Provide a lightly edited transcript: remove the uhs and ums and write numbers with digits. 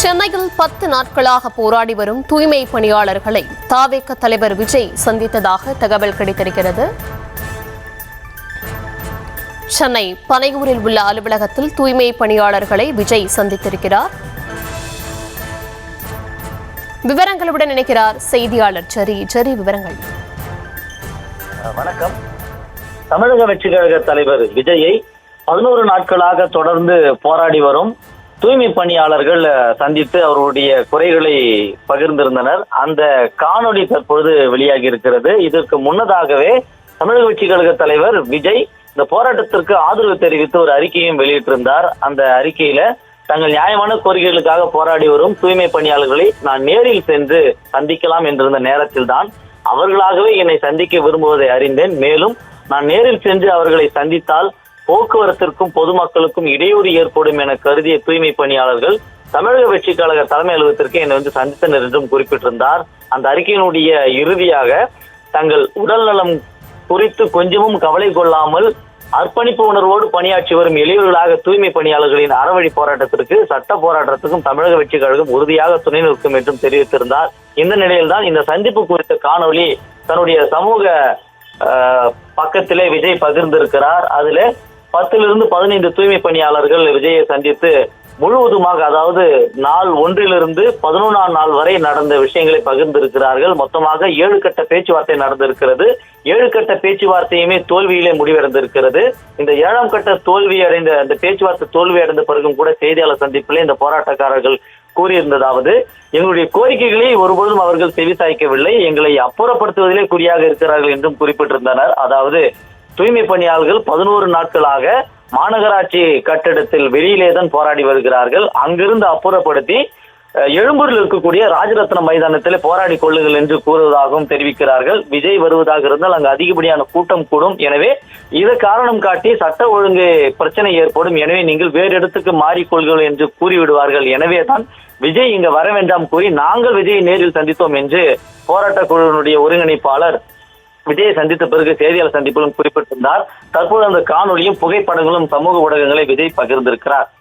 சென்னையில் 10 நாட்களாக போராடி வரும் தூய்மை பணியாளர்களை தாவேக தலைவர் விஜய் சந்தித்ததாக தகவல் கிடைத்திருக்கிறது. சென்னை பனையூரில் உள்ள அலுவலகத்தில் தூய்மை பணியாளர்களை விஜய் சந்தித்திருக்கிறார். விவரங்களுடன் இணைக்கிறார் செய்தியாளர் ஜெரி. விவரங்கள். வணக்கம். தமிழக வெற்றிக் கழக தலைவர் விஜயை 11 நாட்களாக தொடர்ந்து போராடி வரும் தூய்மை பணியாளர்கள் சந்தித்து அவருடைய குறைகளை பகிர்ந்திருந்தனர். அந்த காணொளி தற்பொழுது வெளியாகி இருக்கிறது. இதற்கு முன்னதாகவே தமிழக வெற்றிக் கழக தலைவர் விஜய் இந்த போராட்டத்திற்கு ஆதரவு தெரிவித்து ஒரு அறிக்கையும் வெளியிட்டிருந்தார். அந்த அறிக்கையில தங்கள் நியாயமான கோரிக்கைகளுக்காக போராடி வரும் தூய்மை பணியாளர்களை நான் நேரில் சென்று சந்திக்கலாம் என்றிருந்த நேரத்தில் தான் அவர்களாகவே என்னை சந்திக்க விரும்புவதை அறிந்தேன். மேலும் நான் நேரில் சென்று அவர்களை சந்தித்தால் போக்குவரத்திற்கும் பொதுமக்களுக்கும் இடையூறு ஏற்படும் என கருதிய தூய்மை பணியாளர்கள் தமிழக வெற்றிக் கழக தலைமை அலுவலகத்திற்கு என்னை சந்தித்தனர் என்றும் குறிப்பிட்டிருந்தார். அந்த அறிக்கையினுடைய இறுதியாக தங்கள் உடல் நலம் குறித்து கொஞ்சமும் கவலை கொள்ளாமல் அர்ப்பணிப்பு உணர்வோடு பணியாற்றி வரும் எளியவர்களாக தூய்மை பணியாளர்களின் அறவழி போராட்டத்திற்கு சட்ட போராட்டத்துக்கும் தமிழக வெற்றிக் கழகம் உறுதியாக துணை நிற்கும் என்றும் தெரிவித்திருந்தார். இந்த நிலையில்தான் இந்த சந்திப்பு குறித்த காணொளி தன்னுடைய சமூக பக்கத்திலே விஜய் பகிர்ந்திருக்கிறார். அதுல 10 to 15 தூய்மை பணியாளர்கள் விஜயை சந்தித்து முழுவதுமாக, அதாவது நாள் 1 to 11ஆம் நாள் வரை நடந்த விஷயங்களை பகிர்ந்திருக்கிறார்கள். மொத்தமாக 7 கட்ட பேச்சுவார்த்தை நடந்திருக்கிறது. 7 கட்ட பேச்சுவார்த்தையுமே தோல்வியிலே முடிவடைந்திருக்கிறது. இந்த 7ஆம் கட்ட அந்த பேச்சுவார்த்தை தோல்வி அடைந்த பிறகும் கூட செய்தியாளர் சந்திப்பிலே இந்த போராட்டக்காரர்கள் கூறியிருந்ததாவது, எங்களுடைய கோரிக்கைகளை ஒருபொழுதும் அவர்கள் செவிசாய்க்கவில்லை, எங்களை அப்புறப்படுத்துவதிலே குறியாக இருக்கிறார்கள் என்றும் குறிப்பிட்டிருந்தனர். அதாவது தூய்மை பணியாளர்கள் 11 நாட்களாக மாநகராட்சி கட்டிடத்தில் வெளியிலே தான் போராடி வருகிறார்கள். அங்கிருந்து அப்புறப்படுத்தி எழும்பூரில் இருக்கக்கூடிய ராஜரத்னம் மைதானத்திலே போராடி கொள்ளுங்கள் என்று கூறுவதாகவும் தெரிவிக்கிறார்கள். விஜய் வருவதாக இருந்தால் அங்கு அதிகப்படியான கூட்டம் கூடும், எனவே இதை காரணம் காட்டி சட்ட ஒழுங்கு பிரச்சனை ஏற்படும், எனவே நீங்கள் வேறு இடத்துக்கு மாறிக்கொள்கள் என்று கூறிவிடுவார்கள். எனவே தான் விஜய் இங்க வர வேண்டாம் கூறி நாங்கள் விஜயை நேரில் சந்தித்தோம் என்று போராட்ட குழுவினுடைய ஒருங்கிணைப்பாளர் விஜயை சந்தித்த பிறகு செய்தியாளர் சந்திப்பிலும் குறிப்பிட்டிருந்தார். தற்போது அந்த காணொலியும் புகைப்படங்களும் சமூக ஊடகங்களை விஜய் பகிர்ந்திருக்கிறார்.